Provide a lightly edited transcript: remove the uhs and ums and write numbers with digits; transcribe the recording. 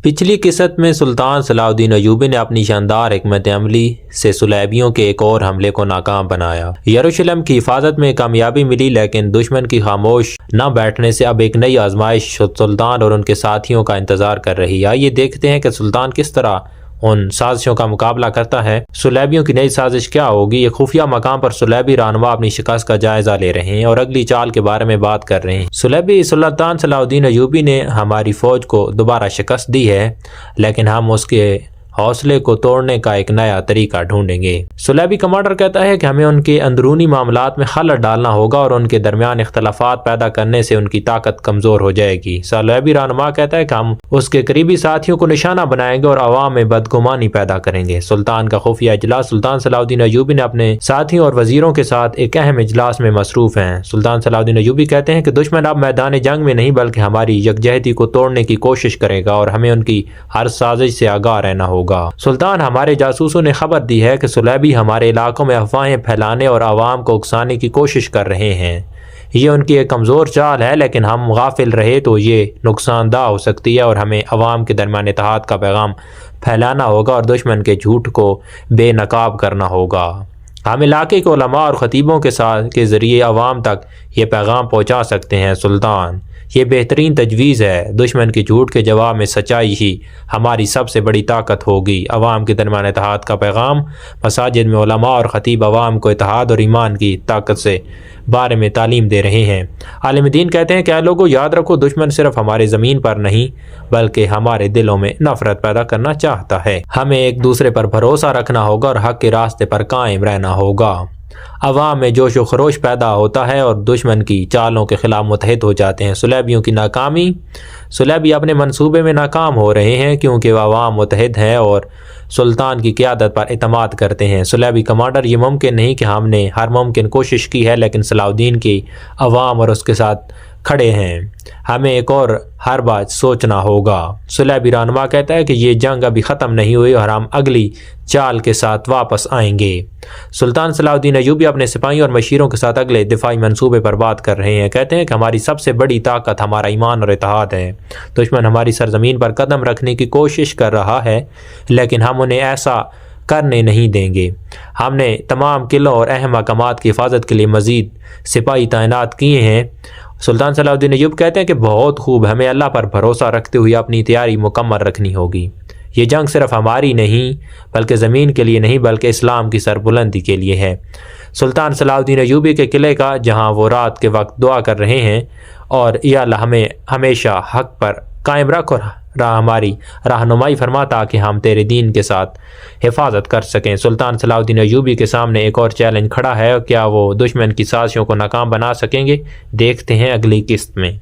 پچھلی قسط میں سلطان صلاح الدین ایوبی نے اپنی شاندار حکمت عملی سے صلیبیوں کے ایک اور حملے کو ناکام بنایا۔ یروشلم کی حفاظت میں کامیابی ملی، لیکن دشمن کی خاموش نہ بیٹھنے سے اب ایک نئی آزمائش سلطان اور ان کے ساتھیوں کا انتظار کر رہی ہے۔ آئیے دیکھتے ہیں کہ سلطان کس طرح ان سازشوں کا مقابلہ کرتا ہے۔ صلیبیوں کی نئی سازش کیا ہوگی؟ ایک خفیہ مقام پر صلیبی رہنما اپنی شکست کا جائزہ لے رہے ہیں اور اگلی چال کے بارے میں بات کر رہے ہیں۔ صلیبی سلطان صلاح الدین ایوبی نے ہماری فوج کو دوبارہ شکست دی ہے، لیکن ہم اس کے حوصلے کو توڑنے کا ایک نیا طریقہ ڈھونڈیں گے۔ صلیبی کمانڈر کہتا ہے کہ ہمیں ان کے اندرونی معاملات میں خلل ڈالنا ہوگا اور ان کے درمیان اختلافات پیدا کرنے سے ان کی طاقت کمزور ہو جائے گی۔ صلیبی رہنما کہتا ہے کہ ہم اس کے قریبی ساتھیوں کو نشانہ بنائیں گے اور عوام میں بدگمانی پیدا کریں گے۔ سلطان کا خفیہ اجلاس۔ سلطان صلاح الدین ایوبی نے اپنے ساتھیوں اور وزیروں کے ساتھ ایک اہم اجلاس میں مصروف ہیں۔ سلطان صلاح الدین ایوبی کہتے ہیں کہ دشمن اب میدان جنگ میں نہیں بلکہ ہماری یکجہتی کو توڑنے کی کوشش کرے گا اور ہمیں ان کی ہر سازش سے آگاہ رہنا ہوگا۔ سلطان، ہمارے جاسوسوں نے خبر دی ہے کہ صلیبی ہمارے علاقوں میں افواہیں پھیلانے اور عوام کو اکسانے کی کوشش کر رہے ہیں۔ یہ ان کی ایک کمزور چال ہے، لیکن ہم غافل رہے تو یہ نقصان دہ ہو سکتی ہے اور ہمیں عوام کے درمیان اتحاد کا پیغام پھیلانا ہوگا اور دشمن کے جھوٹ کو بے نقاب کرنا ہوگا۔ ہم علاقے کے علماء اور خطیبوں کے ذریعے عوام تک یہ پیغام پہنچا سکتے ہیں۔ سلطان، یہ بہترین تجویز ہے۔ دشمن کے جھوٹ کے جواب میں سچائی ہی ہماری سب سے بڑی طاقت ہوگی۔ عوام کے درمیان اتحاد کا پیغام۔ مساجد میں علماء اور خطیب عوام کو اتحاد اور ایمان کی طاقت سے بارے میں تعلیم دے رہے ہیں۔ عالم دین کہتے ہیں کہ اے لوگو، یاد رکھو، دشمن صرف ہمارے زمین پر نہیں بلکہ ہمارے دلوں میں نفرت پیدا کرنا چاہتا ہے۔ ہمیں ایک دوسرے پر بھروسہ رکھنا ہوگا اور حق کے راستے پر قائم رہنا ہوگا۔ عوام میں جوش و خروش پیدا ہوتا ہے اور دشمن کی چالوں کے خلاف متحد ہو جاتے ہیں۔ صلیبیوں کی ناکامی۔ صلیبی اپنے منصوبے میں ناکام ہو رہے ہیں کیونکہ وہ عوام متحد ہیں اور سلطان کی قیادت پر اعتماد کرتے ہیں۔ صلیبی کمانڈر، یہ ممکن نہیں کہ ہم نے ہر ممکن کوشش کی ہے، لیکن صلاح الدین کی عوام اور اس کے ساتھ کھڑے ہیں۔ ہمیں ایک اور ہر بات سوچنا ہوگا۔ صلیبی رہنما کہتا ہے کہ یہ جنگ ابھی ختم نہیں ہوئی اور ہم اگلی چال کے ساتھ واپس آئیں گے۔ سلطان صلاح الدین ایوبی اپنے سپاہیوں اور مشیروں کے ساتھ اگلے دفاعی منصوبے پر بات کر رہے ہیں۔ کہتے ہیں کہ ہماری سب سے بڑی طاقت ہمارا ایمان اور اتحاد ہے۔ دشمن ہماری سرزمین پر قدم رکھنے کی کوشش کر رہا ہے، لیکن ہم انہیں ایسا کرنے نہیں دیں گے۔ ہم نے تمام قلعوں اور اہم مقامات کی حفاظت کے لیے مزید سپاہی تعینات کیے ہیں۔ سلطان صلاح الدین ایوب کہتے ہیں کہ بہت خوب، ہمیں اللہ پر بھروسہ رکھتے ہوئے اپنی تیاری مکمل رکھنی ہوگی۔ یہ جنگ صرف ہماری نہیں بلکہ زمین کے لیے نہیں بلکہ اسلام کی سربلندی کے لیے ہے۔ سلطان صلاح الدین ایوبی کے قلعے کا، جہاں وہ رات کے وقت دعا کر رہے ہیں اور یا اللہ ہمیں ہمیشہ حق پر قائم رکھ اور ہماری رہنمائی فرما تاکہ ہم تیرے دین کے ساتھ حفاظت کر سکیں۔ سلطان صلاح الدین ایوبی کے سامنے ایک اور چیلنج کھڑا ہے، کیا وہ دشمن کی سازشوں کو ناکام بنا سکیں گے؟ دیکھتے ہیں اگلی قسط میں۔